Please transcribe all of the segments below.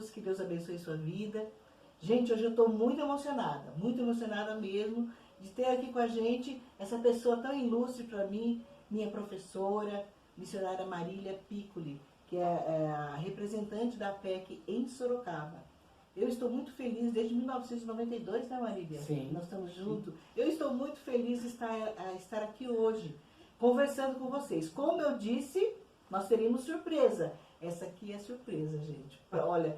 Jesus, que Deus abençoe sua vida. Gente, hoje eu estou muito emocionada mesmo, de ter aqui com a gente essa pessoa tão ilustre para mim, minha professora, missionária Marília Piccoli, que é a representante da PEC em Sorocaba. Eu estou muito feliz desde 1992, né, Marília? Sim. Nós estamos juntos. Eu estou muito feliz de estar aqui hoje, conversando com vocês. Como eu disse, nós teríamos surpresa. Essa aqui é surpresa, gente. Olha,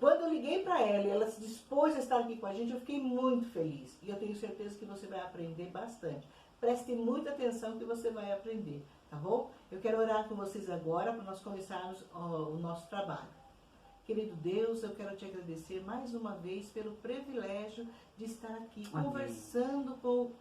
quando eu liguei para ela e ela se dispôs a estar aqui com a gente, eu fiquei muito feliz. E eu tenho certeza que você vai aprender bastante. Preste muita atenção que você vai aprender, tá bom? Eu quero orar com vocês agora para nós começarmos o nosso trabalho. Querido Deus, eu quero te agradecer mais uma vez pelo privilégio de estar aqui conversando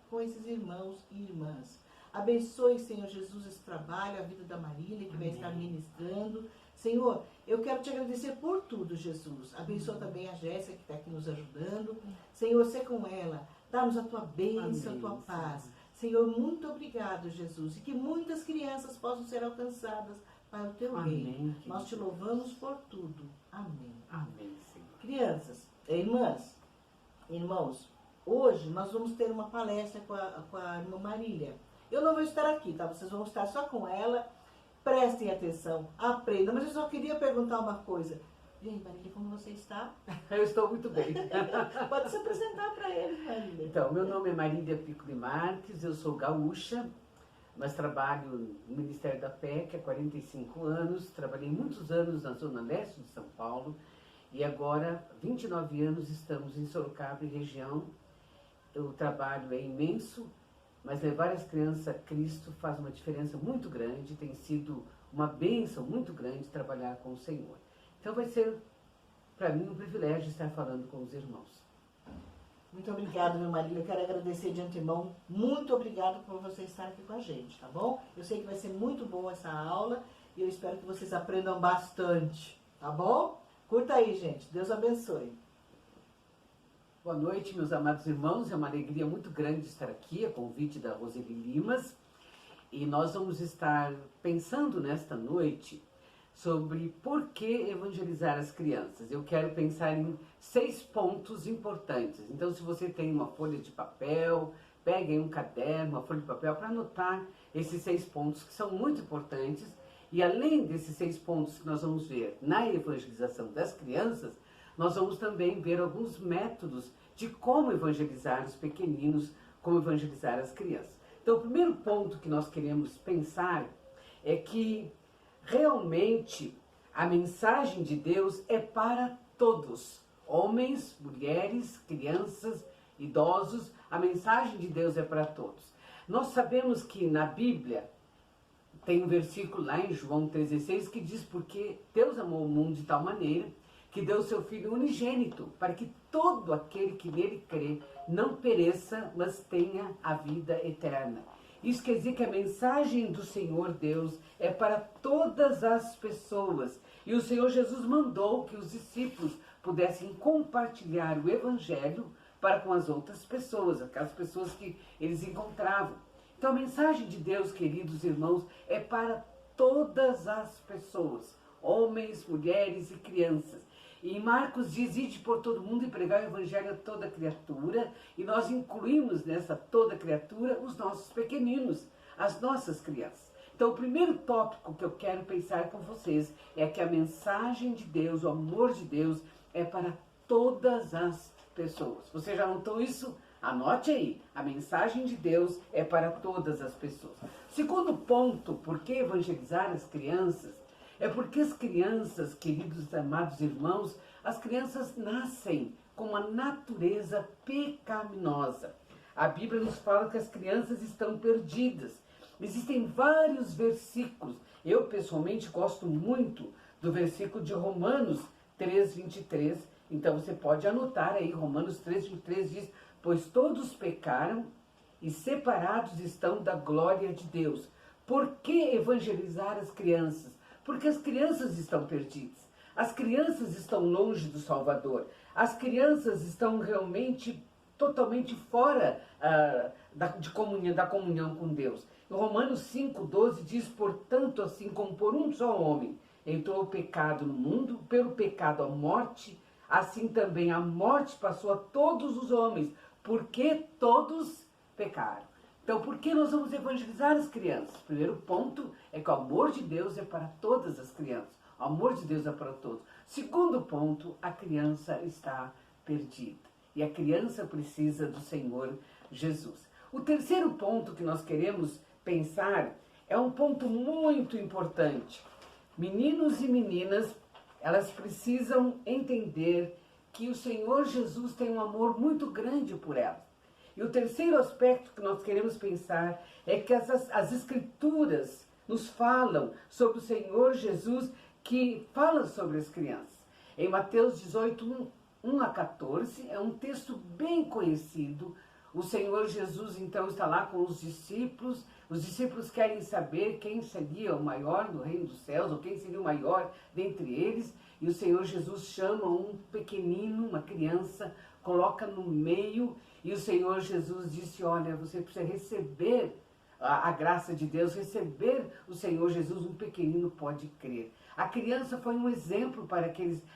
com esses irmãos e irmãs. Abençoe, Senhor Jesus, esse trabalho, a vida da Marília, que vai estar ministrando. Senhor, eu quero te agradecer por tudo, Jesus. Abençoa também a Jéssica, que está aqui nos ajudando. Senhor, ser com ela. Dá-nos a tua bênção, a tua paz. Senhor, muito obrigado, Jesus. E que muitas crianças possam ser alcançadas para o teu reino. Nós te louvamos por tudo. Amém. Amém, Senhor. Crianças, irmãs, irmãos, hoje nós vamos ter uma palestra com a irmã Marília. Eu não vou estar aqui, tá? Vocês vão estar só com ela. Prestem atenção, aprendam. Mas eu só queria perguntar uma coisa. E aí, Marília, como você está? Eu estou muito bem. Pode se apresentar para eles, Marília. Então, meu nome é Marília Piccoli Marques, eu sou gaúcha, mas trabalho no Ministério da PEC há 45 anos. Trabalhei muitos anos na Zona Leste de São Paulo e agora, 29 anos, estamos em Sorocaba e região. O trabalho é imenso, mas levar as crianças a Cristo faz uma diferença muito grande, tem sido uma bênção muito grande trabalhar com o Senhor. Então vai ser, para mim, um privilégio estar falando com os irmãos. Muito obrigada, meu marido. Eu quero agradecer de antemão. Muito obrigado por você estar aqui com a gente, tá bom? Eu sei que vai ser muito boa essa aula e eu espero que vocês aprendam bastante, tá bom? Curta aí, gente. Deus abençoe. Boa noite, meus amados irmãos. É uma alegria muito grande estar aqui, a convite da Roseli Limas. E nós vamos estar pensando nesta noite sobre por que evangelizar as crianças. Eu quero pensar em 6 pontos importantes. Então, se você tem uma folha de papel, pegue um caderno, uma folha de papel para anotar esses 6 pontos que são muito importantes. E além desses 6 pontos que nós vamos ver na evangelização das crianças, nós vamos também ver alguns métodos de como evangelizar os pequeninos, como evangelizar as crianças. Então, o primeiro ponto que nós queremos pensar é que realmente a mensagem de Deus é para todos, homens, mulheres, crianças, idosos. A mensagem de Deus é para todos. Nós sabemos que na Bíblia tem um versículo lá em João 3,16 que diz: porque Deus amou o mundo de tal maneira que deu o seu Filho unigênito, para que todo aquele que nele crê não pereça, mas tenha a vida eterna. Isso quer dizer que a mensagem do Senhor Deus é para todas as pessoas. E o Senhor Jesus mandou que os discípulos pudessem compartilhar o Evangelho para com as outras pessoas, aquelas pessoas que eles encontravam. Então a mensagem de Deus, queridos irmãos, é para todas as pessoas, homens, mulheres e crianças. E em Marcos diz: ide por todo mundo e pregar o Evangelho a toda criatura. E nós incluímos nessa toda criatura os nossos pequeninos, as nossas crianças. Então o primeiro tópico que eu quero pensar com vocês é que a mensagem de Deus, o amor de Deus, é para todas as pessoas. Você já notou isso? Anote aí, a mensagem de Deus é para todas as pessoas. Segundo ponto, por que evangelizar as crianças? É porque as crianças, queridos amados irmãos, as crianças nascem com uma natureza pecaminosa. A Bíblia nos fala que as crianças estão perdidas. Existem vários versículos. Eu pessoalmente gosto muito do versículo de Romanos 3:23. Então você pode anotar aí, Romanos 3:23 diz: pois todos pecaram e separados estão da glória de Deus. Por que evangelizar as crianças? Porque as crianças estão perdidas. As crianças estão longe do Salvador. As crianças estão realmente totalmente fora da comunhão com Deus. Em Romanos 5:12 diz: portanto, assim como por um só homem entrou o pecado no mundo, pelo pecado a morte, assim também a morte passou a todos os homens, porque todos pecaram. Então, por que nós vamos evangelizar as crianças? O primeiro ponto é que o amor de Deus é para todas as crianças. O amor de Deus é para todos. Segundo ponto, a criança está perdida. E a criança precisa do Senhor Jesus. O terceiro ponto que nós queremos pensar é um ponto muito importante. Meninos e meninas, elas precisam entender que o Senhor Jesus tem um amor muito grande por elas. E o terceiro aspecto que nós queremos pensar é que as Escrituras nos falam sobre o Senhor Jesus, que fala sobre as crianças. Em Mateus 18, 1 a 14, é um texto bem conhecido. O Senhor Jesus então está lá com os discípulos querem saber quem seria o maior no reino dos céus, ou quem seria o maior dentre eles, e o Senhor Jesus chama um pequenino, uma criança, coloca no meio, e o Senhor Jesus disse, olha, você precisa receber a graça de Deus, receber o Senhor Jesus, um pequenino pode crer. A criança foi um exemplo para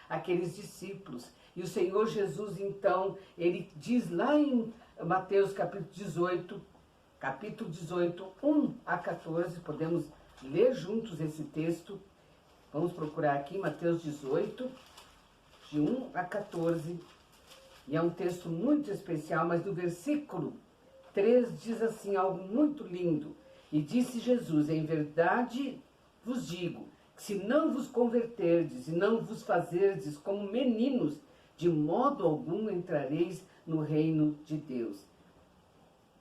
aqueles discípulos. E o Senhor Jesus, então, ele diz lá em Mateus capítulo 18, 1 a 14, podemos ler juntos esse texto. Vamos procurar aqui, Mateus 18, de 1 a 14. E é um texto muito especial, mas no versículo 3 diz assim, algo muito lindo. E disse Jesus, em verdade vos digo, que se não vos converterdes e não vos fazerdes como meninos, de modo algum entrareis no reino de Deus.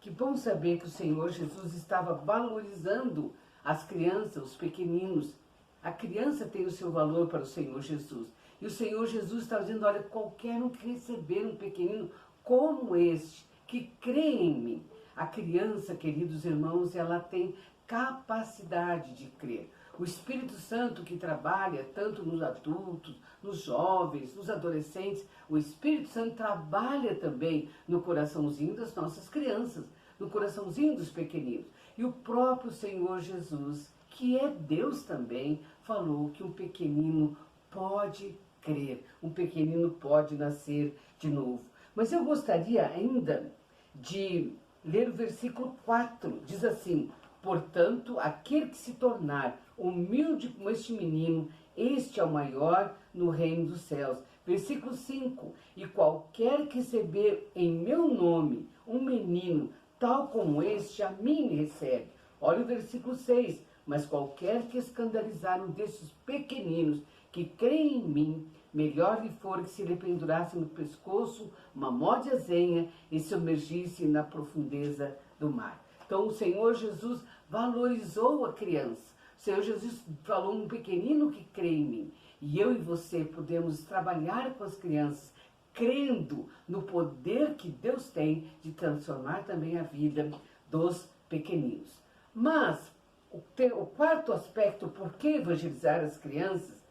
Que bom saber que o Senhor Jesus estava valorizando as crianças, os pequeninos. A criança tem o seu valor para o Senhor Jesus. E o Senhor Jesus está dizendo, olha, qualquer um que receber um pequenino como este, que crê em mim. A criança, queridos irmãos, ela tem capacidade de crer. O Espírito Santo que trabalha tanto nos adultos, nos jovens, nos adolescentes, o Espírito Santo trabalha também no coraçãozinho das nossas crianças, no coraçãozinho dos pequeninos. E o próprio Senhor Jesus, que é Deus também, falou que um pequenino pode crer, um pequenino pode nascer de novo. Mas eu gostaria ainda de ler o versículo 4, diz assim, portanto, aquele que se tornar humilde como este menino, este é o maior no reino dos céus. Versículo 5, e qualquer que receber em meu nome um menino, tal como este, a mim me recebe. Olha o versículo 6, mas qualquer que escandalizar um desses pequeninos que creem em mim, melhor lhe for que se lhe pendurasse no pescoço uma mó de azenha e submergisse na profundeza do mar. Então o Senhor Jesus valorizou a criança. O Senhor Jesus falou um pequenino que crê em mim. E eu e você podemos trabalhar com as crianças, crendo no poder que Deus tem de transformar também a vida dos pequeninos. Mas o quarto aspecto, por que evangelizar as crianças,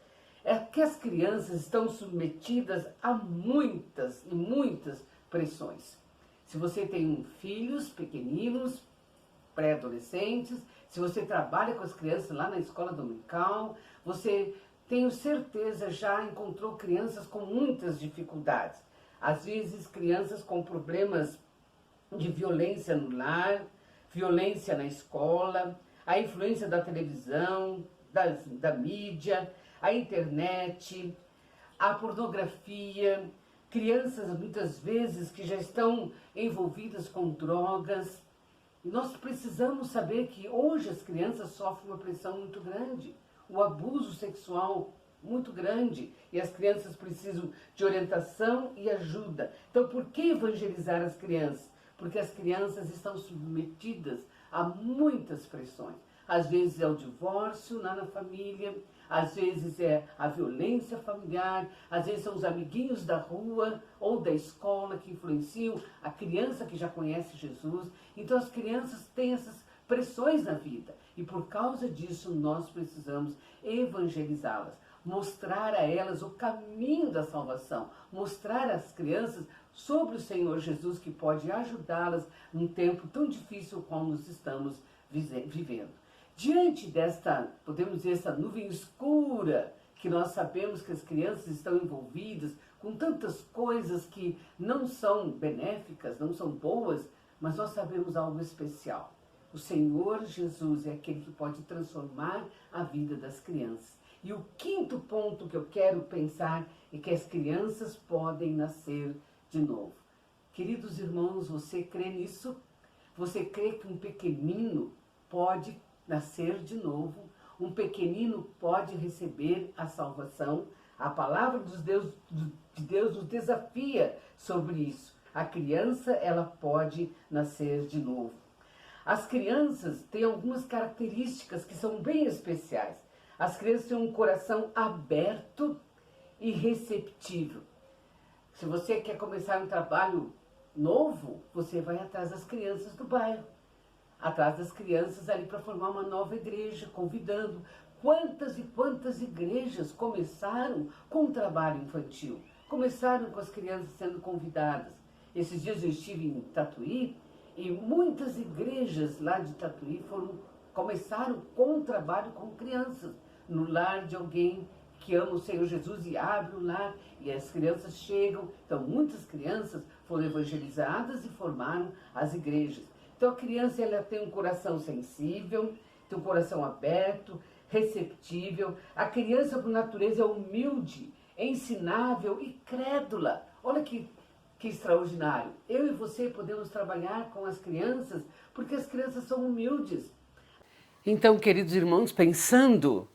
é que as crianças estão submetidas a muitas e muitas pressões. Se você tem filhos pequeninos, pré-adolescentes, se você trabalha com as crianças lá na escola dominical, você, tenho certeza, já encontrou crianças com muitas dificuldades. Às vezes, crianças com problemas de violência no lar, violência na escola, a influência da televisão, da mídia, a internet, a pornografia, crianças muitas vezes que já estão envolvidas com drogas. E nós precisamos saber que hoje as crianças sofrem uma pressão muito grande, o abuso sexual muito grande, e as crianças precisam de orientação e ajuda. Então, por que evangelizar as crianças? Porque as crianças estão submetidas a muitas pressões. Às vezes é o divórcio lá na família, às vezes é a violência familiar, às vezes são os amiguinhos da rua ou da escola que influenciam a criança que já conhece Jesus. Então as crianças têm essas pressões na vida e por causa disso nós precisamos evangelizá-las, mostrar a elas o caminho da salvação, mostrar às crianças sobre o Senhor Jesus que pode ajudá-las num tempo tão difícil como nós estamos vivendo. Diante desta, podemos dizer, essa nuvem escura, que nós sabemos que as crianças estão envolvidas com tantas coisas que não são benéficas, não são boas, mas nós sabemos algo especial. O Senhor Jesus é aquele que pode transformar a vida das crianças. E o quinto ponto que eu quero pensar é que as crianças podem nascer de novo. Queridos irmãos, você crê nisso? Você crê que um pequenino pode nascer de novo? Um pequenino pode receber a salvação? A palavra de Deus nos desafia sobre isso. A criança, ela pode nascer de novo. As crianças têm algumas características que são bem especiais. As crianças têm um coração aberto e receptível. Se você quer começar um trabalho novo, você vai atrás das crianças do bairro, atrás das crianças ali para formar uma nova igreja, convidando. Quantas e quantas igrejas começaram com o trabalho infantil? Começaram com as crianças sendo convidadas. Esses dias eu estive em Tatuí e muitas igrejas lá de Tatuí começaram com o trabalho com crianças, no lar de alguém que ama o Senhor Jesus e abre o lar e as crianças chegam. Então muitas crianças foram evangelizadas e formaram as igrejas. Então a criança, ela tem um coração sensível, tem um coração aberto, receptível. A criança, por natureza, é humilde, é ensinável e crédula. Olha que extraordinário. Eu e você podemos trabalhar com as crianças porque as crianças são humildes. Então, queridos irmãos, pensando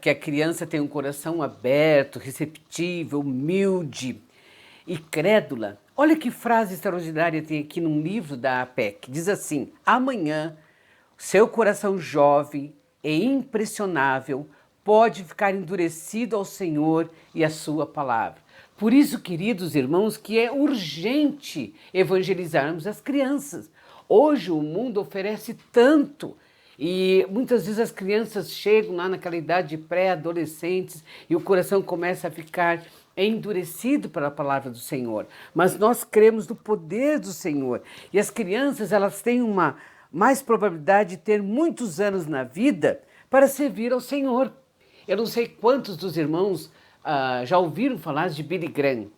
que a criança tem um coração aberto, receptível, humilde e crédula, olha que frase extraordinária tem aqui num livro da APEC. Diz assim: amanhã, seu coração jovem e impressionável pode ficar endurecido ao Senhor e à sua palavra. Por isso, queridos irmãos, que é urgente evangelizarmos as crianças. Hoje o mundo oferece tanto e muitas vezes as crianças chegam lá naquela idade de pré-adolescentes e o coração começa a ficar endurecido pela palavra do Senhor. Mas nós cremos no poder do Senhor e as crianças, elas têm uma mais probabilidade de ter muitos anos na vida para servir ao Senhor. Eu não sei quantos dos irmãos já ouviram falar de Billy Graham.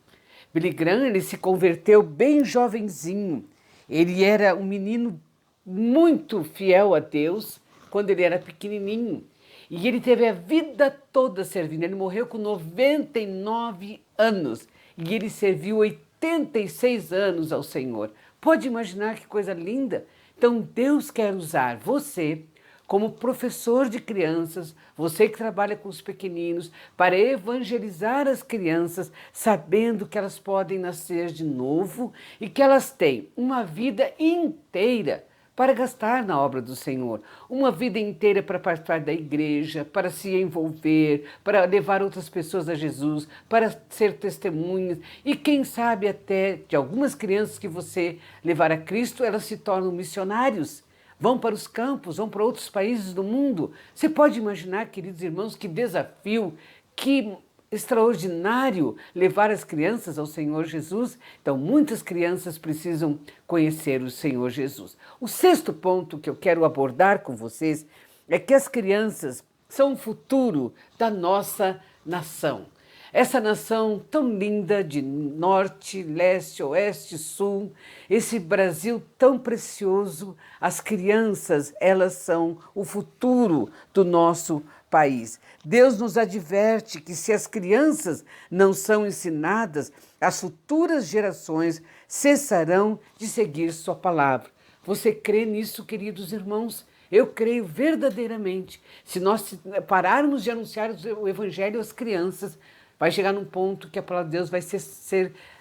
Billy Graham, ele se converteu bem jovenzinho. Ele era um menino muito fiel a Deus quando ele era pequenininho. E ele teve a vida toda servindo. Ele morreu com 99 anos e ele serviu 86 anos ao Senhor. Pode imaginar que coisa linda? Então Deus quer usar você como professor de crianças, você que trabalha com os pequeninos, para evangelizar as crianças, sabendo que elas podem nascer de novo e que elas têm uma vida inteira para gastar na obra do Senhor, uma vida inteira para participar da igreja, para se envolver, para levar outras pessoas a Jesus, para ser testemunhas e quem sabe até de algumas crianças que você levar a Cristo, elas se tornam missionários. Vão para os campos, vão para outros países do mundo. Você pode imaginar, queridos irmãos, que desafio, que extraordinário levar as crianças ao Senhor Jesus. Então, muitas crianças precisam conhecer o Senhor Jesus. O sexto ponto que eu quero abordar com vocês é que as crianças são o futuro da nossa nação. Essa nação tão linda de norte, leste, oeste, sul, esse Brasil tão precioso, as crianças, elas são o futuro do nosso país. Deus nos adverte que se as crianças não são ensinadas, as futuras gerações cessarão de seguir sua palavra. Você crê nisso, queridos irmãos? Eu creio verdadeiramente. Se nós pararmos de anunciar o evangelho às crianças, vai chegar num ponto que a palavra de Deus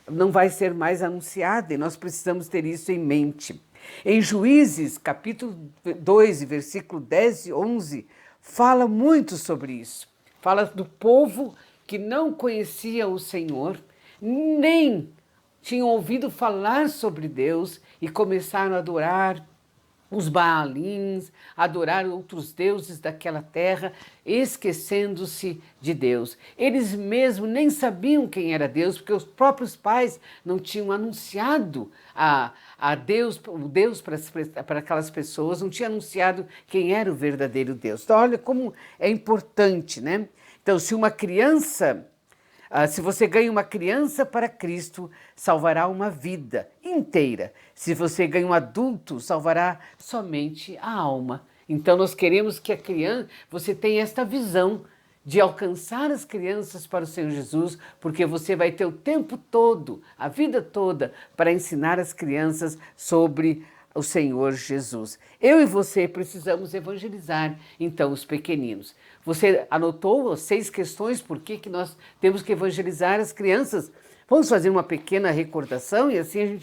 não vai ser mais anunciada e nós precisamos ter isso em mente. Em Juízes, capítulo 2, versículo 10 e 11, fala muito sobre isso. Fala do povo que não conhecia o Senhor, nem tinham ouvido falar sobre Deus e começaram a adorar os Baalins, adorar outros deuses daquela terra, esquecendo-se de Deus. Eles mesmos nem sabiam quem era Deus, porque os próprios pais não tinham anunciado a Deus, o Deus para aquelas pessoas, não tinham anunciado quem era o verdadeiro Deus. Então, olha como é importante, né? Então, se uma criança... se você ganha uma criança para Cristo, salvará uma vida inteira. Se você ganha um adulto, salvará somente a alma. Então nós queremos que a criança, você tenha esta visão de alcançar as crianças para o Senhor Jesus, porque você vai ter o tempo todo, a vida toda, para ensinar as crianças sobre o Senhor Jesus. Eu e você precisamos evangelizar, então, os pequeninos. Você anotou as 6 questões por que nós temos que evangelizar as crianças? Vamos fazer uma pequena recordação e assim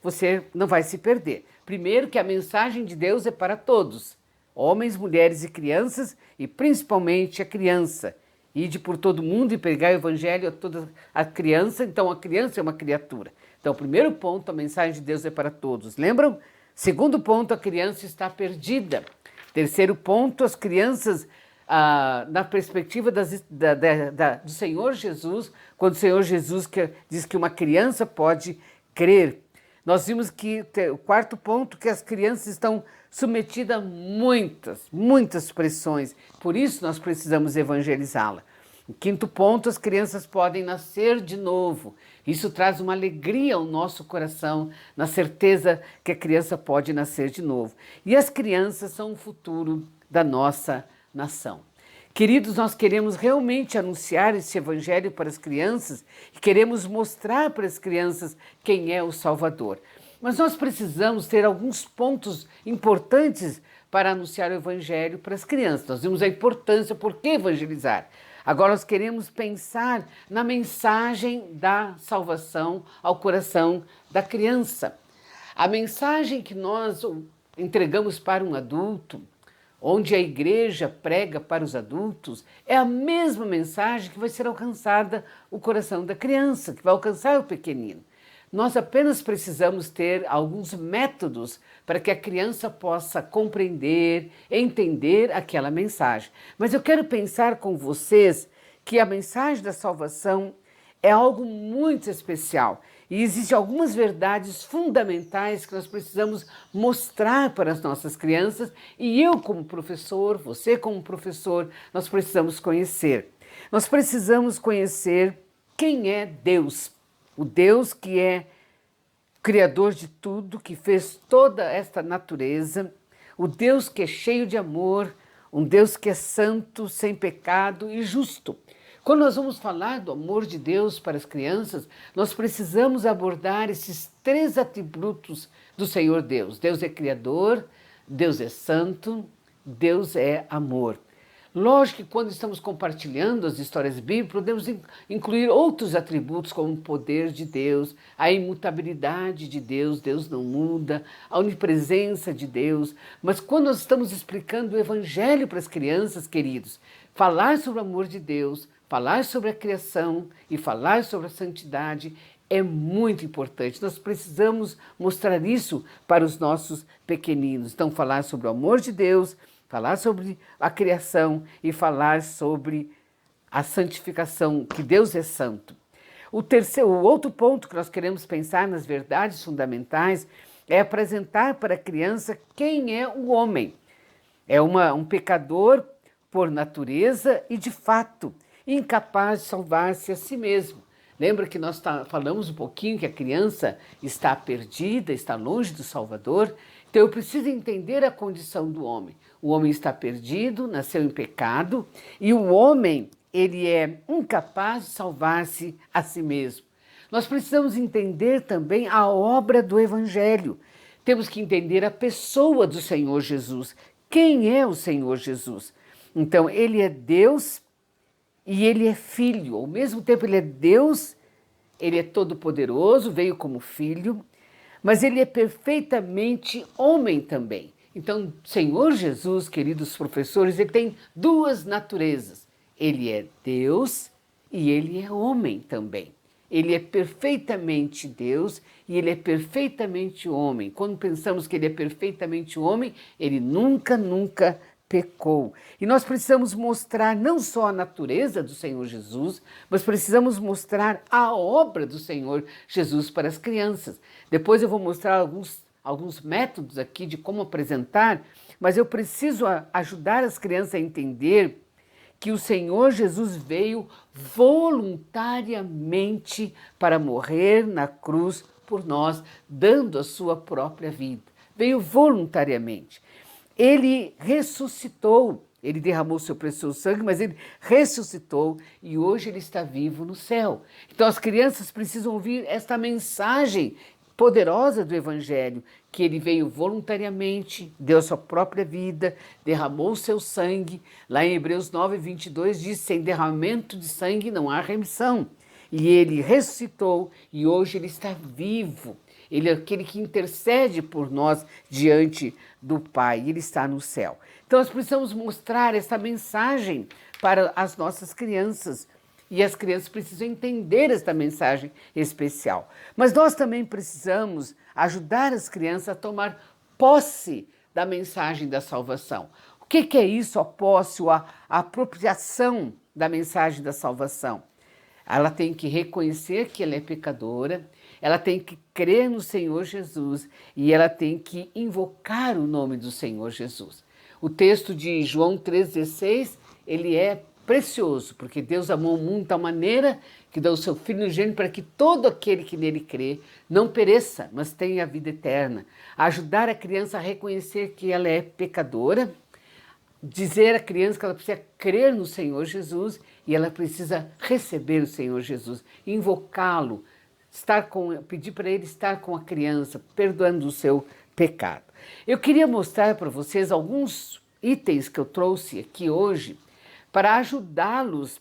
você não vai se perder. Primeiro, que a mensagem de Deus é para todos, homens, mulheres e crianças, e principalmente a criança. Ide por todo mundo e pregar o evangelho a toda a criança. Então, a criança é uma criatura. Então, primeiro ponto, a mensagem de Deus é para todos. Lembram? Segundo ponto, a criança está perdida. Terceiro ponto, as crianças, na perspectiva do Senhor Jesus, quando o Senhor Jesus diz que uma criança pode crer. Nós vimos que o quarto ponto, que as crianças estão submetidas a muitas pressões. Por isso, nós precisamos evangelizá-la. O quinto ponto, as crianças podem nascer de novo. Isso traz uma alegria ao nosso coração, na certeza que a criança pode nascer de novo. E as crianças são o futuro da nossa nação. Queridos, nós queremos realmente anunciar esse evangelho para as crianças e queremos mostrar para as crianças quem é o Salvador. Mas nós precisamos ter alguns pontos importantes para anunciar o evangelho para as crianças. Nós vimos a importância, por que evangelizar? Agora nós queremos pensar na mensagem da salvação ao coração da criança. A mensagem que nós entregamos para um adulto, onde a igreja prega para os adultos, é a mesma mensagem que vai ser alcançada o coração da criança, que vai alcançar o pequenino. Nós apenas precisamos ter alguns métodos para que a criança possa compreender, entender aquela mensagem. Mas eu quero pensar com vocês que a mensagem da salvação é algo muito especial. E existem algumas verdades fundamentais que nós precisamos mostrar para as nossas crianças. E eu como professor, você como professor, nós precisamos conhecer. Nós precisamos conhecer quem é Deus. O Deus que é Criador de tudo, que fez toda esta natureza, o Deus que é cheio de amor, um Deus que é santo, sem pecado e justo. Quando nós vamos falar do amor de Deus para as crianças, nós precisamos abordar esses 3 atributos do Senhor Deus. Deus é Criador, Deus é santo, Deus é amor. Lógico que quando estamos compartilhando as histórias bíblicas, podemos incluir outros atributos como o poder de Deus, a imutabilidade de Deus, Deus não muda, a onipresença de Deus. Mas quando nós estamos explicando o evangelho para as crianças, queridos, falar sobre o amor de Deus, falar sobre a criação e falar sobre a santidade é muito importante. Nós precisamos mostrar isso para os nossos pequeninos. Então, falar sobre o amor de Deus, falar sobre a criação e falar sobre a santificação, que Deus é santo. O outro ponto que nós queremos pensar nas verdades fundamentais é apresentar para a criança quem é o homem. É um pecador por natureza e de fato, incapaz de salvar-se a si mesmo. Lembra que nós falamos um pouquinho que a criança está perdida, está longe do Salvador? Então eu preciso entender a condição do homem. O homem está perdido, nasceu em pecado, e o homem, ele é incapaz de salvar-se a si mesmo. Nós precisamos entender também a obra do Evangelho. Temos que entender a pessoa do Senhor Jesus. Quem é o Senhor Jesus? Então, ele é Deus e ele é filho. Ao mesmo tempo, ele é Deus, ele é todo-poderoso, veio como filho, mas ele é perfeitamente homem também. Então, Senhor Jesus, queridos professores, ele tem 2 naturezas. Ele é Deus e ele é homem também. Ele é perfeitamente Deus e ele é perfeitamente homem. Quando pensamos que ele é perfeitamente homem, ele nunca pecou. E nós precisamos mostrar não só a natureza do Senhor Jesus, mas precisamos mostrar a obra do Senhor Jesus para as crianças. Depois eu vou mostrar alguns métodos aqui de como apresentar, mas eu preciso ajudar as crianças a entender que o Senhor Jesus veio voluntariamente para morrer na cruz por nós, dando a sua própria vida. Veio voluntariamente. Ele ressuscitou, ele derramou seu precioso sangue, mas ele ressuscitou e hoje ele está vivo no céu. Então as crianças precisam ouvir esta mensagem poderosa do Evangelho, que ele veio voluntariamente, deu a sua própria vida, derramou o seu sangue. Lá em Hebreus 9:22 diz: sem derramamento de sangue não há remissão. E ele ressuscitou e hoje ele está vivo. Ele é aquele que intercede por nós diante do Pai, ele está no céu. Então nós precisamos mostrar essa mensagem para as nossas crianças. E as crianças precisam entender esta mensagem especial. Mas nós também precisamos ajudar as crianças a tomar posse da mensagem da salvação. O que é isso, a posse, ou a apropriação da mensagem da salvação? Ela tem que reconhecer que ela é pecadora, ela tem que crer no Senhor Jesus e ela tem que invocar o nome do Senhor Jesus. O texto de João 3,16, ele é precioso, porque Deus amou o mundo de tal maneira que deu o seu Filho unigênito para que todo aquele que nele crê não pereça, mas tenha a vida eterna. Ajudar a criança a reconhecer que ela é pecadora, dizer à criança que ela precisa crer no Senhor Jesus e ela precisa receber o Senhor Jesus, invocá-lo, pedir para ele estar com a criança, perdoando o seu pecado. Eu queria mostrar para vocês alguns itens que eu trouxe aqui hoje para ajudá-los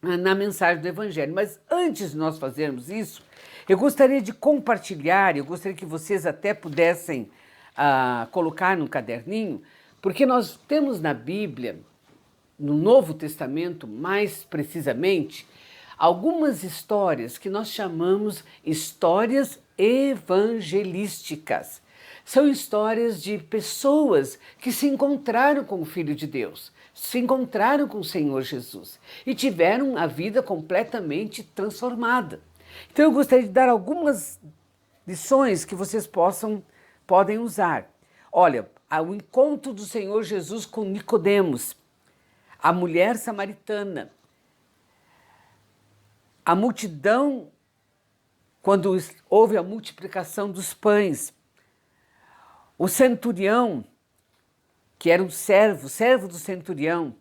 na mensagem do Evangelho. Mas antes de nós fazermos isso, eu gostaria de compartilhar, eu gostaria que vocês até pudessem colocar no caderninho, porque nós temos na Bíblia, no Novo Testamento mais precisamente, algumas histórias que nós chamamos histórias evangelísticas. São histórias de pessoas que se encontraram com o Filho de Deus, se encontraram com o Senhor Jesus e tiveram a vida completamente transformada. Então eu gostaria de dar algumas lições que vocês podem usar. Olha, o encontro do Senhor Jesus com Nicodemos, a mulher samaritana, a multidão quando houve a multiplicação dos pães, o centurião, que era um servo do centurião,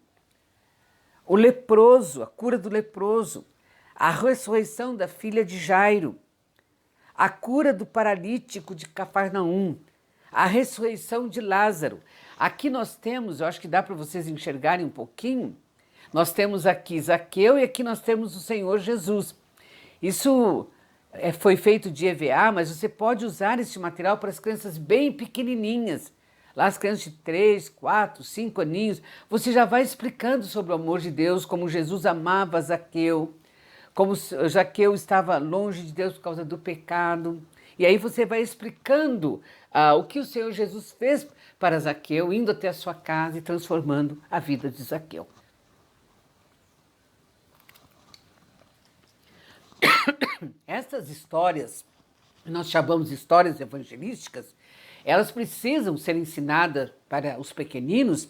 o leproso, a cura do leproso, a ressurreição da filha de Jairo, a cura do paralítico de Cafarnaum, a ressurreição de Lázaro. Aqui nós temos, eu acho que dá para vocês enxergarem um pouquinho, nós temos aqui Zaqueu e aqui nós temos o Senhor Jesus. Isso foi feito de EVA, mas você pode usar esse material para as crianças bem pequenininhas. Lá as crianças de 3, 4, 5 aninhos, você já vai explicando sobre o amor de Deus, como Jesus amava Zaqueu, como Zaqueu estava longe de Deus por causa do pecado. E aí você vai explicando o que o Senhor Jesus fez para Zaqueu, indo até a sua casa e transformando a vida de Zaqueu. Essas histórias, nós chamamos de histórias evangelísticas, elas precisam ser ensinadas para os pequeninos,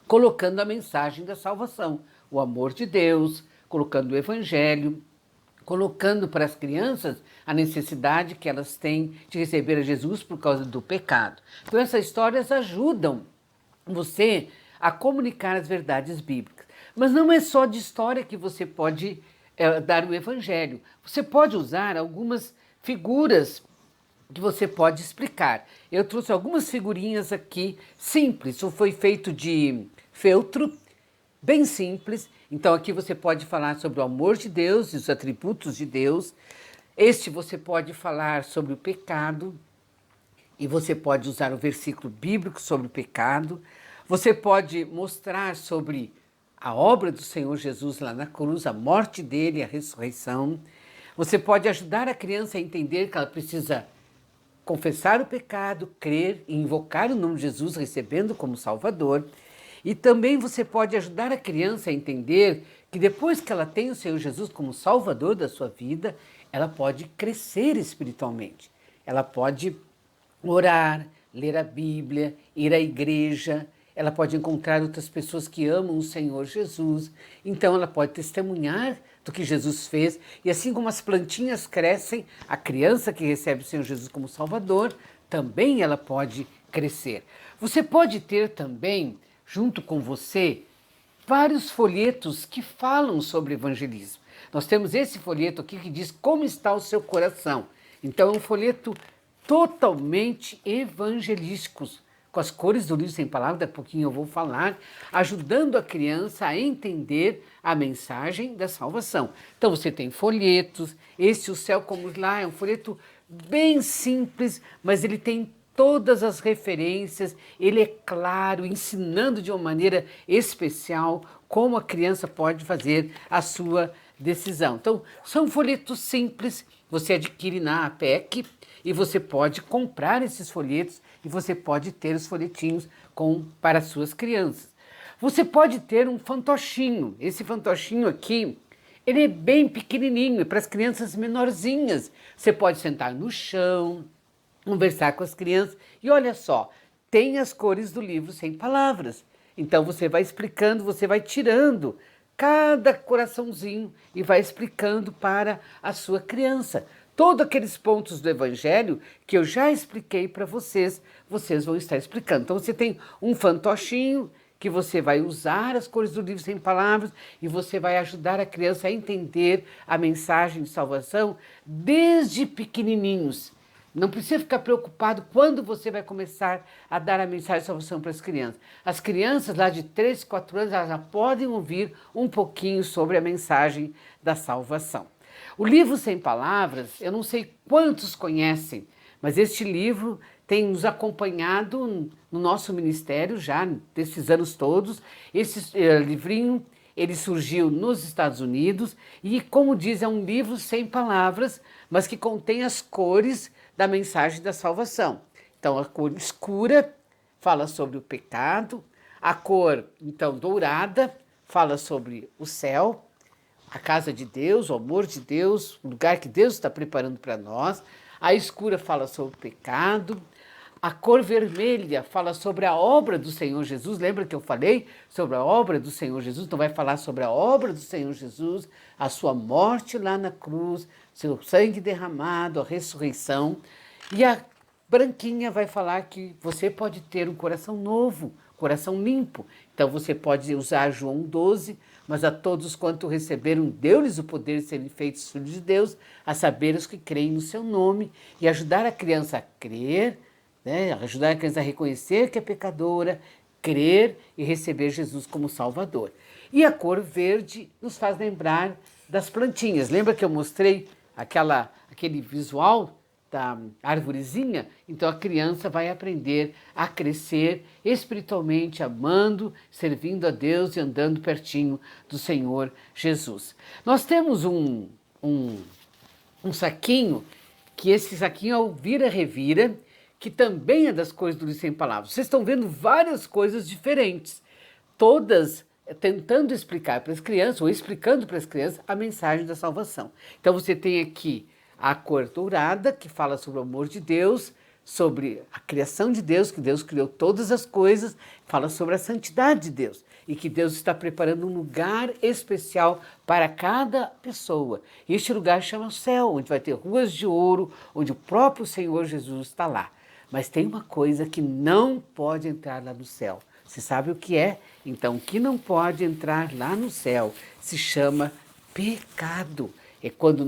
colocando a mensagem da salvação, o amor de Deus, colocando o Evangelho, colocando para as crianças a necessidade que elas têm de receber a Jesus por causa do pecado. Então essas histórias ajudam você a comunicar as verdades bíblicas. Mas não é só de história que você pode dar o Evangelho. Você pode usar algumas figuras que você pode explicar. Eu trouxe algumas figurinhas aqui simples. Isso foi feito de feltro, bem simples. Então aqui você pode falar sobre o amor de Deus e os atributos de Deus. Este você pode falar sobre o pecado e você pode usar o versículo bíblico sobre o pecado. Você pode mostrar sobre a obra do Senhor Jesus lá na cruz, a morte dele, a ressurreição. Você pode ajudar a criança a entender que ela precisa confessar o pecado, crer e invocar o nome de Jesus, recebendo como Salvador. E também você pode ajudar a criança a entender que depois que ela tem o Senhor Jesus como Salvador da sua vida, ela pode crescer espiritualmente. Ela pode orar, ler a Bíblia, ir à igreja, ela pode encontrar outras pessoas que amam o Senhor Jesus. Então ela pode testemunhar do que Jesus fez. E assim como as plantinhas crescem, a criança que recebe o Senhor Jesus como Salvador, também ela pode crescer. Você pode ter também, junto com você, vários folhetos que falam sobre evangelismo. Nós temos esse folheto aqui que diz como está o seu coração. Então é um folheto totalmente evangelístico, com as cores do livro sem palavras, daqui a pouquinho eu vou falar, ajudando a criança a entender a mensagem da salvação. Então você tem folhetos, esse O Céu Como Lá é um folheto bem simples, mas ele tem todas as referências, ele é claro, ensinando de uma maneira especial como a criança pode fazer a sua decisão. Então, são folhetos simples, você adquire na APEC e você pode comprar esses folhetos e você pode ter os folhetinhos para suas crianças. Você pode ter um fantochinho, esse fantochinho aqui, ele é bem pequenininho, é para as crianças menorzinhas. Você pode sentar no chão, conversar com as crianças e olha só, tem as cores do livro sem palavras. Então você vai explicando, você vai tirando cada coraçãozinho e vai explicando para a sua criança. Todos aqueles pontos do Evangelho que eu já expliquei para vocês, vocês vão estar explicando. Então você tem um fantochinho que você vai usar as cores do livro sem palavras e você vai ajudar a criança a entender a mensagem de salvação desde pequenininhos. Não precisa ficar preocupado quando você vai começar a dar a mensagem de salvação para as crianças. As crianças lá de 3, 4 anos elas já podem ouvir um pouquinho sobre a mensagem da salvação. O livro Sem Palavras, eu não sei quantos conhecem, mas este livro tem nos acompanhado no nosso ministério já desses anos todos. Esse livrinho, ele surgiu nos Estados Unidos e, como diz, é um livro sem palavras, mas que contém as cores da mensagem da salvação. Então, a cor escura fala sobre o pecado, a cor, então, dourada fala sobre o céu, a casa de Deus, o amor de Deus, o lugar que Deus está preparando para nós. A escura fala sobre o pecado. A cor vermelha fala sobre a obra do Senhor Jesus. Lembra que eu falei sobre a obra do Senhor Jesus? Então vai falar sobre a obra do Senhor Jesus, a sua morte lá na cruz, seu sangue derramado, a ressurreição. E a branquinha vai falar que você pode ter um coração novo, coração limpo. Então você pode usar João 12, mas a todos quanto receberam, deu-lhes o poder de serem feitos filhos de Deus, a saber os que creem no seu nome, e ajudar a criança a crer, né? Ajudar a criança a reconhecer que é pecadora, crer e receber Jesus como Salvador. E a cor verde nos faz lembrar das plantinhas. Lembra que eu mostrei aquele visual da árvorezinha? Então a criança vai aprender a crescer espiritualmente, amando, servindo a Deus e andando pertinho do Senhor Jesus. Nós temos um saquinho, que esse saquinho é o Vira-Revira, que também é das cores do livro sem palavras. Vocês estão vendo várias coisas diferentes, todas tentando explicar para as crianças, ou explicando para as crianças a mensagem da salvação. Então você tem aqui a cor dourada, que fala sobre o amor de Deus, sobre a criação de Deus, que Deus criou todas as coisas, fala sobre a santidade de Deus e que Deus está preparando um lugar especial para cada pessoa. E este lugar chama o céu, onde vai ter ruas de ouro, onde o próprio Senhor Jesus está lá. Mas tem uma coisa que não pode entrar lá no céu. Você sabe o que é? Então, o que não pode entrar lá no céu se chama pecado. É quando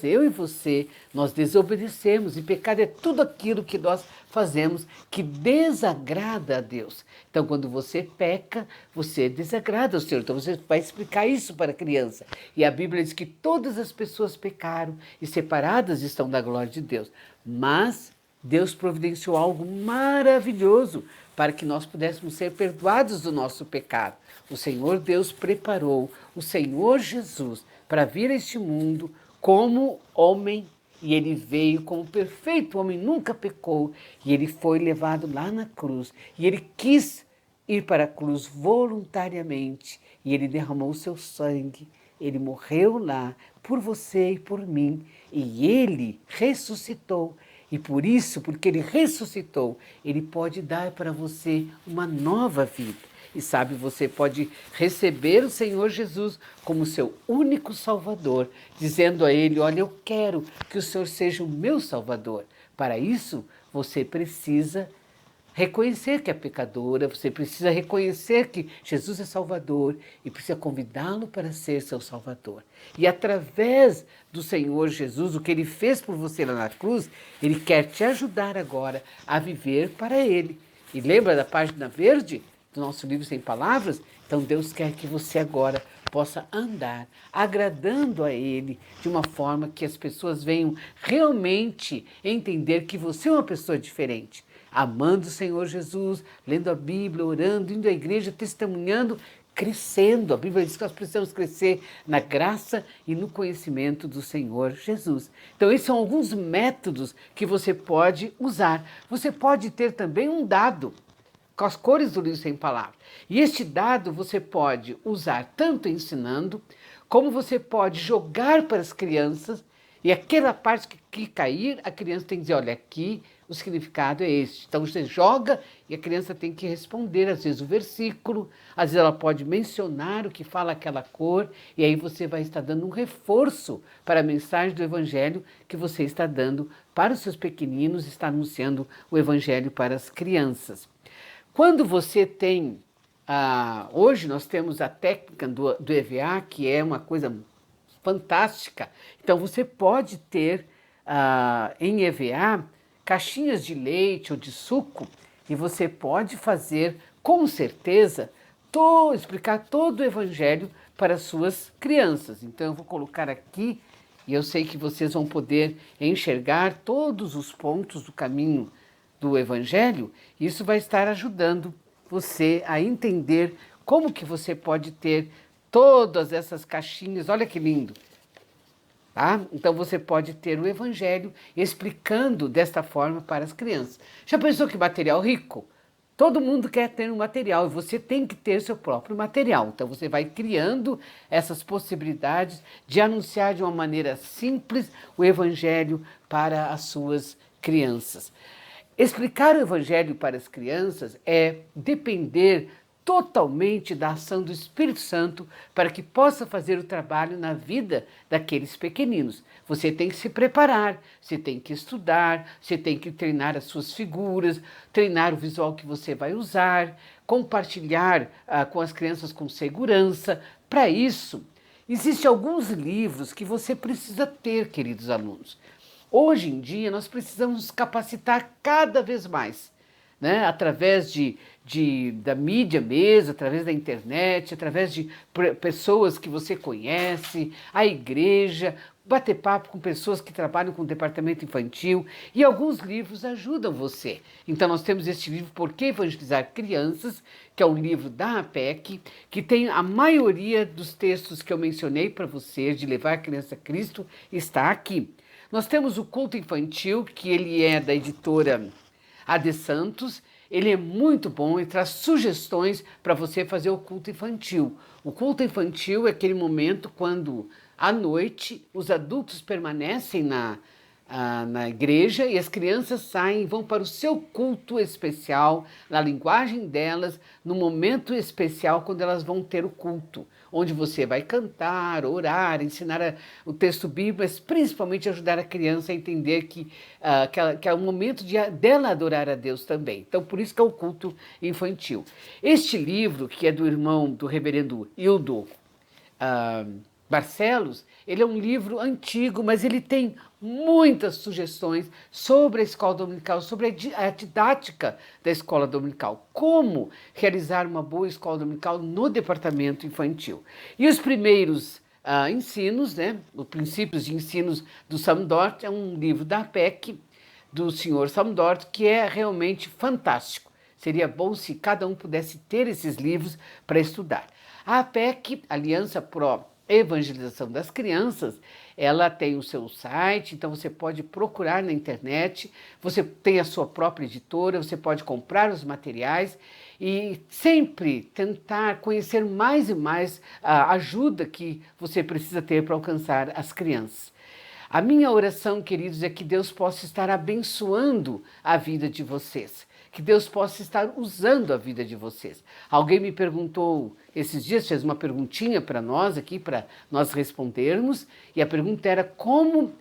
eu e você, nós desobedecemos. E pecado é tudo aquilo que nós fazemos que desagrada a Deus. Então, quando você peca, você desagrada ao Senhor. Então, você vai explicar isso para a criança. E a Bíblia diz que todas as pessoas pecaram e separadas estão da glória de Deus. Mas Deus providenciou algo maravilhoso para que nós pudéssemos ser perdoados do nosso pecado. O Senhor Deus preparou o Senhor Jesus para vir a este mundo como homem, e ele veio como perfeito homem, nunca pecou, e ele foi levado lá na cruz, e ele quis ir para a cruz voluntariamente, e ele derramou o seu sangue, ele morreu lá por você e por mim, e ele ressuscitou. E por isso, porque ele ressuscitou, ele pode dar para você uma nova vida. E sabe, você pode receber o Senhor Jesus como seu único Salvador, dizendo a Ele: olha, eu quero que o Senhor seja o meu Salvador. Para isso, você precisa reconhecer que é pecadora, você precisa reconhecer que Jesus é Salvador e precisa convidá-lo para ser seu Salvador. E através do Senhor Jesus, o que Ele fez por você lá na cruz, Ele quer te ajudar agora a viver para Ele. E lembra da página verde do nosso livro Sem Palavras? Então Deus quer que você agora possa andar agradando a Ele de uma forma que as pessoas venham realmente entender que você é uma pessoa diferente. Amando o Senhor Jesus, lendo a Bíblia, orando, indo à igreja, testemunhando, crescendo. A Bíblia diz que nós precisamos crescer na graça e no conhecimento do Senhor Jesus. Então, esses são alguns métodos que você pode usar. Você pode ter também um dado com as cores do livro Sem Palavras. E este dado você pode usar tanto ensinando, como você pode jogar para as crianças, e aquela parte que cair, a criança tem que dizer: olha, aqui o significado é este. Então você joga e a criança tem que responder, às vezes o versículo, às vezes ela pode mencionar o que fala aquela cor, e aí você vai estar dando um reforço para a mensagem do Evangelho que você está dando para os seus pequeninos, está anunciando o Evangelho para as crianças. Quando você tem, hoje nós temos a técnica do EVA, que é uma coisa fantástica. Então você pode ter em EVA caixinhas de leite ou de suco, e você pode fazer com certeza explicar todo o Evangelho para as suas crianças. Então eu vou colocar aqui, e eu sei que vocês vão poder enxergar todos os pontos do caminho do Evangelho. Isso vai estar ajudando você a entender como que você pode ter todas essas caixinhas. Olha que lindo! Tá? Então você pode ter o Evangelho explicando desta forma para as crianças. Já pensou que material rico? Todo mundo quer ter um material e você tem que ter seu próprio material. Então você vai criando essas possibilidades de anunciar de uma maneira simples o Evangelho para as suas crianças. Explicar o Evangelho para as crianças é depender totalmente da ação do Espírito Santo para que possa fazer o trabalho na vida daqueles pequeninos. Você tem que se preparar, você tem que estudar, você tem que treinar as suas figuras, treinar o visual que você vai usar, compartilhar com as crianças com segurança. Para isso, existem alguns livros que você precisa ter, queridos alunos. Hoje em dia, nós precisamos nos capacitar cada vez mais, né? Através da mídia mesmo, através da internet, através de pessoas que você conhece, a igreja, bater papo com pessoas que trabalham com o departamento infantil, e alguns livros ajudam você. Então nós temos este livro Por que Evangelizar Crianças, que é um livro da APEC, que tem a maioria dos textos que eu mencionei para você, de levar a criança a Cristo, está aqui. Nós temos o Culto Infantil, que ele é da editora AD Santos. Ele é muito bom e traz sugestões para você fazer o culto infantil. O culto infantil é aquele momento quando, à noite, os adultos permanecem na igreja e as crianças saem e vão para o seu culto especial, na linguagem delas, no momento especial quando elas vão ter o culto, onde você vai cantar, orar, ensinar o texto bíblico, mas principalmente ajudar a criança a entender que é o momento dela adorar a Deus também. Então, por isso que é o culto infantil. Este livro, que é do irmão do reverendo Hildo Barcelos, ele é um livro antigo, mas ele tem muitas sugestões sobre a escola dominical, sobre a didática da escola dominical, como realizar uma boa escola dominical no departamento infantil. E os primeiros ensinos, né, os princípios de ensinos do Sam Dort, é um livro da APEC, do senhor Sam Dort, que é realmente fantástico. Seria bom se cada um pudesse ter esses livros para estudar. A APEC, Aliança Pro Evangelização das Crianças, ela tem o seu site, então você pode procurar na internet, você tem a sua própria editora, você pode comprar os materiais e sempre tentar conhecer mais e mais a ajuda que você precisa ter para alcançar as crianças. A minha oração, queridos, é que Deus possa estar abençoando a vida de vocês, que Deus possa estar usando a vida de vocês. Alguém me perguntou esses dias, fez uma perguntinha para nós aqui, para nós respondermos, e a pergunta era como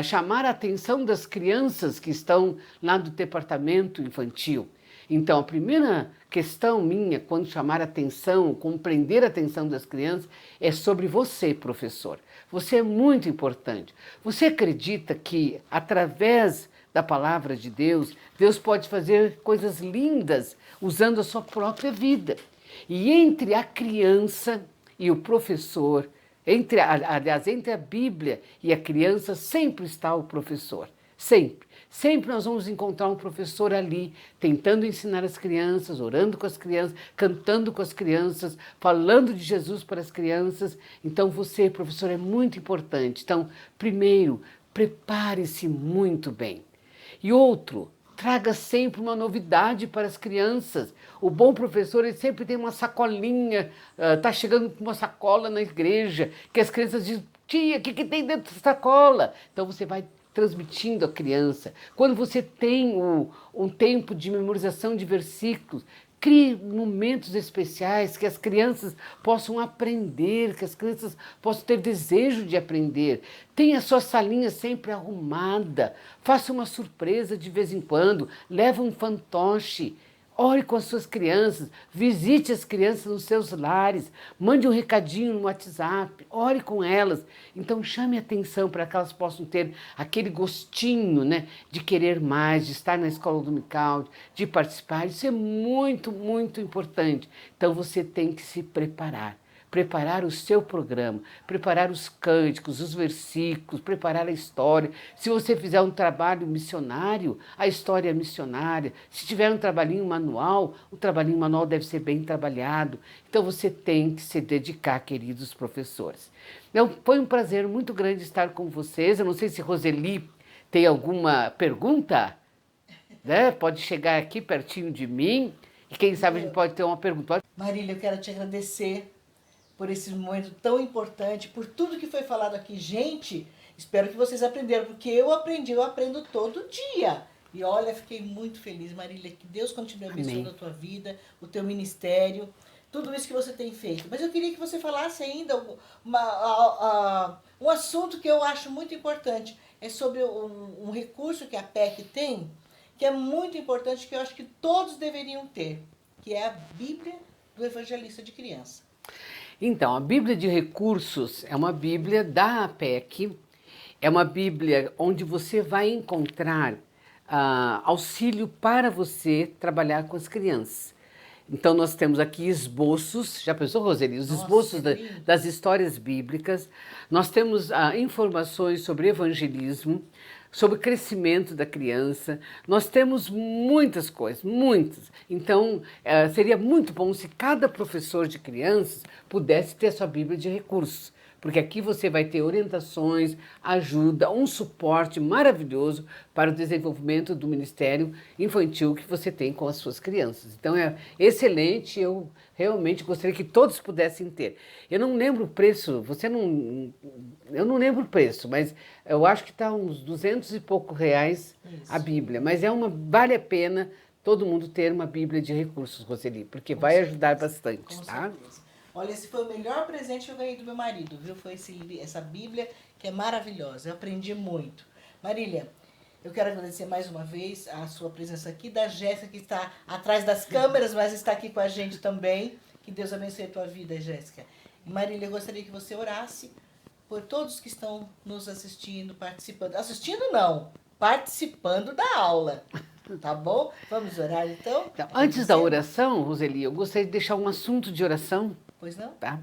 chamar a atenção das crianças que estão lá do departamento infantil. Então, a primeira questão minha, quando chamar a atenção, compreender a atenção das crianças, é sobre você, professor. Você é muito importante. Você acredita que, através da palavra de Deus, Deus pode fazer coisas lindas usando a sua própria vida. E entre a criança e o professor, entre a Bíblia e a criança, sempre está o professor. Sempre. Sempre nós vamos encontrar um professor ali, tentando ensinar as crianças, orando com as crianças, cantando com as crianças, falando de Jesus para as crianças. Então você, professor, é muito importante. Então, primeiro, prepare-se muito bem. E outro, traga sempre uma novidade para as crianças. O bom professor, ele sempre tem uma sacolinha, está chegando com uma sacola na igreja, que as crianças dizem, tia, o que tem dentro da sacola? Então você vai transmitindo à criança. Quando você tem um tempo de memorização de versículos, crie momentos especiais que as crianças possam aprender, que as crianças possam ter desejo de aprender. Tenha a sua salinha sempre arrumada, faça uma surpresa de vez em quando, leva um fantoche. Ore com as suas crianças, visite as crianças nos seus lares, mande um recadinho no WhatsApp, ore com elas. Então chame atenção para que elas possam ter aquele gostinho, né, de querer mais, de estar na escola dominical, de participar. Isso é muito, muito importante. Então você tem que se preparar. Preparar o seu programa, preparar os cânticos, os versículos, preparar a história. Se você fizer um trabalho missionário, a história é missionária. Se tiver um trabalhinho manual, o trabalhinho manual deve ser bem trabalhado. Então você tem que se dedicar, queridos professores. Então, foi um prazer muito grande estar com vocês. Eu não sei se Roseli tem alguma pergunta, né? Pode chegar aqui pertinho de mim e quem sabe a gente pode ter uma pergunta. Marília, eu quero te agradecer por esse momento tão importante, por tudo que foi falado aqui. Gente, espero que vocês aprenderam, porque eu aprendi, eu aprendo todo dia. E olha, fiquei muito feliz, Marília, que Deus continue abençoando a tua vida, o teu ministério, tudo isso que você tem feito. Mas eu queria que você falasse ainda um assunto que eu acho muito importante, é sobre um recurso que a PEC tem, que é muito importante, que eu acho que todos deveriam ter, que é a Bíblia do Evangelista de Criança. Então, a Bíblia de Recursos é uma Bíblia da APEC, é uma Bíblia onde você vai encontrar auxílio para você trabalhar com as crianças. Então, nós temos aqui esboços, já pensou, Roseli? Os esboços das histórias bíblicas. Nós temos informações sobre evangelismo, sobre o crescimento da criança. Nós temos muitas coisas, muitas. Então, seria muito bom se cada professor de crianças pudesse ter sua Bíblia de recursos, porque aqui você vai ter orientações, ajuda, um suporte maravilhoso para o desenvolvimento do Ministério Infantil que você tem com as suas crianças. Então, é excelente, eu realmente gostaria que todos pudessem ter. Eu não lembro o preço, eu não lembro o preço, mas eu acho que está uns 200 e pouco reais a Bíblia. Mas vale a pena todo mundo ter uma Bíblia de recursos, Roseli, porque vai ajudar bastante, tá? Olha, esse foi o melhor presente que eu ganhei do meu marido, viu? Foi essa Bíblia que é maravilhosa, eu aprendi muito. Marília, eu quero agradecer mais uma vez a sua presença aqui, da Jéssica, que está atrás das câmeras, mas está aqui com a gente também. Que Deus abençoe a tua vida, Jéssica. E Marília, eu gostaria que você orasse por todos que estão nos assistindo, participando. Assistindo não, participando da aula. Tá bom? Vamos orar então? Antes da oração, Roseli, eu gostaria de deixar um assunto de oração. Pois não? Tá?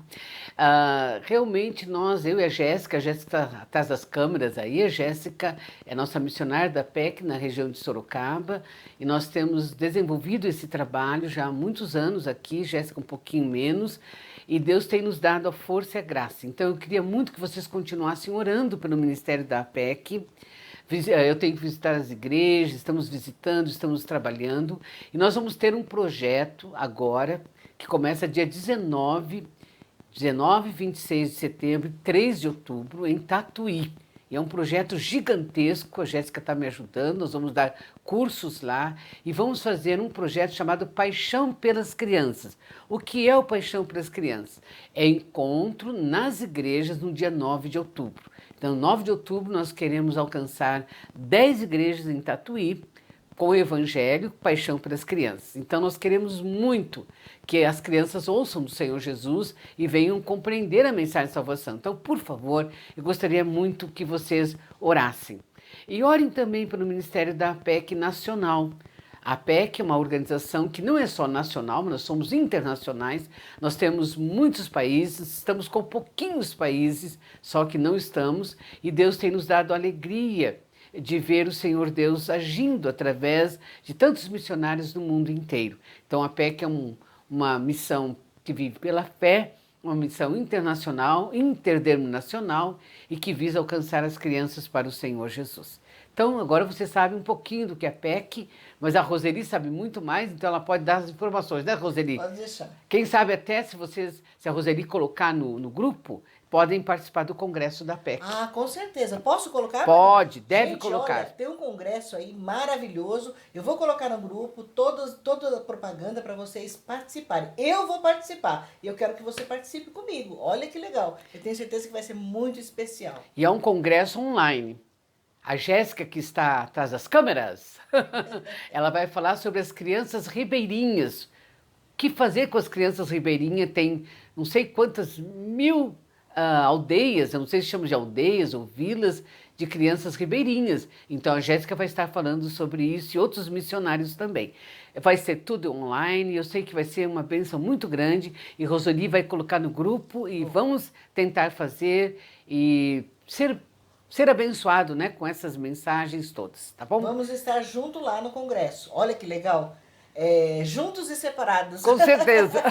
Realmente eu e a Jéssica está atrás das câmeras aí, a Jéssica é nossa missionária da PEC na região de Sorocaba e nós temos desenvolvido esse trabalho já há muitos anos aqui, Jéssica um pouquinho menos, e Deus tem nos dado a força e a graça. Então eu queria muito que vocês continuassem orando pelo Ministério da PEC. Eu tenho que visitar as igrejas, estamos visitando, estamos trabalhando e nós vamos ter um projeto agora que começa dia 19, 26 de setembro e 3 de outubro em Tatuí. E é um projeto gigantesco, a Jéssica está me ajudando, nós vamos dar cursos lá e vamos fazer um projeto chamado Paixão pelas Crianças. O que é o Paixão pelas Crianças? É encontro nas igrejas no dia 9 de outubro. Então, 9 de outubro nós queremos alcançar 10 igrejas em Tatuí, com o Evangelho, Paixão pelas Crianças. Então nós queremos muito que as crianças ouçam do Senhor Jesus e venham compreender a mensagem de salvação. Então, por favor, eu gostaria muito que vocês orassem. E orem também pelo Ministério da PEC Nacional. A PEC é uma organização que não é só nacional, mas nós somos internacionais. Nós temos muitos países, estamos com pouquinhos países, só que não estamos, e Deus tem nos dado alegria de ver o Senhor Deus agindo através de tantos missionários do mundo inteiro. Então a PEC é uma missão que vive pela fé, uma missão internacional, interdenominacional e que visa alcançar as crianças para o Senhor Jesus. Então agora você sabe um pouquinho do que é PEC, mas a Roseli sabe muito mais, então ela pode dar as informações, né, Roseli? Pode deixar. Quem sabe até se a Roseli colocar no grupo, podem participar do congresso da PEC. Ah, com certeza. Posso colocar? Pode, deve Gente, colocar. Olha, tem um congresso aí maravilhoso. Eu vou colocar no grupo toda a propaganda para vocês participarem. Eu vou participar e eu quero que você participe comigo. Olha que legal. Eu tenho certeza que vai ser muito especial. E é um congresso online. A Jéssica, que está atrás das câmeras, ela vai falar sobre as crianças ribeirinhas. O que fazer com as crianças ribeirinhas? Tem não sei quantas mil aldeias, eu não sei se chama de aldeias ou vilas, de crianças ribeirinhas. Então a Jéssica vai estar falando sobre isso e outros missionários também. Vai ser tudo online, eu sei que vai ser uma bênção muito grande e Roseli vai colocar no grupo e vamos tentar fazer e ser abençoado, né, com essas mensagens todas, tá bom? Vamos estar junto lá no congresso. Olha que legal. Juntos e separados. Com certeza.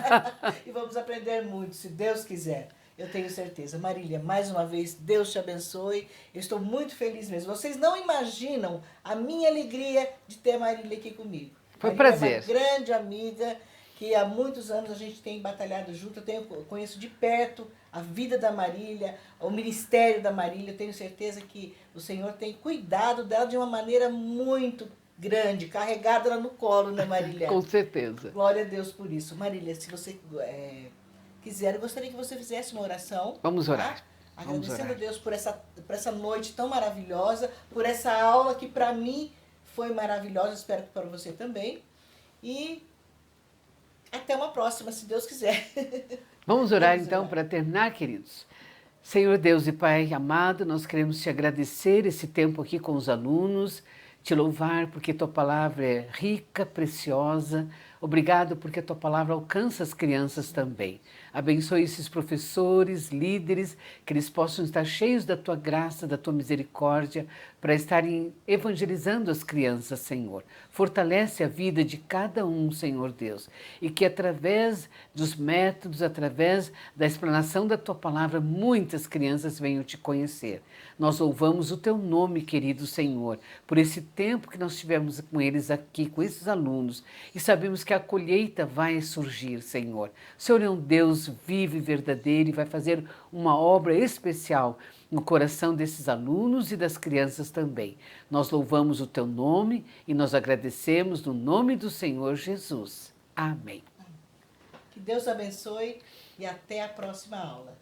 E vamos aprender muito, se Deus quiser. Eu tenho certeza. Marília, mais uma vez, Deus te abençoe. Eu estou muito feliz mesmo. Vocês não imaginam a minha alegria de ter a Marília aqui comigo. Foi um Marília prazer. É uma grande amiga que há muitos anos a gente tem batalhado junto. Eu conheço de perto a vida da Marília, o ministério da Marília. Eu tenho certeza que o Senhor tem cuidado dela de uma maneira muito grande, carregada ela no colo, né, Marília? Com certeza. Glória a Deus por isso. Marília, se você quiser, eu gostaria que você fizesse uma oração. Vamos orar. Tá? Agradecendo a Deus por essa noite tão maravilhosa, por essa aula que para mim foi maravilhosa, espero que para você também. E até uma próxima, se Deus quiser. Vamos orar então para terminar, queridos. Senhor Deus e Pai amado, nós queremos te agradecer esse tempo aqui com os alunos, te louvar porque tua palavra é rica, preciosa. Obrigado porque a tua palavra alcança as crianças também. Abençoe esses professores, líderes, que eles possam estar cheios da tua graça, da tua misericórdia, para estarem evangelizando as crianças, Senhor. Fortalece a vida de cada um, Senhor Deus, e que através dos métodos, através da explanação da tua palavra, muitas crianças venham te conhecer. Nós louvamos o teu nome, querido Senhor, por esse tempo que nós tivemos com eles aqui, com esses alunos, e sabemos que a colheita vai surgir, Senhor. O Senhor é um Deus vivo e verdadeiro e vai fazer uma obra especial no coração desses alunos e das crianças também. Nós louvamos o teu nome e nós agradecemos no nome do Senhor Jesus. Amém. Que Deus abençoe e até a próxima aula.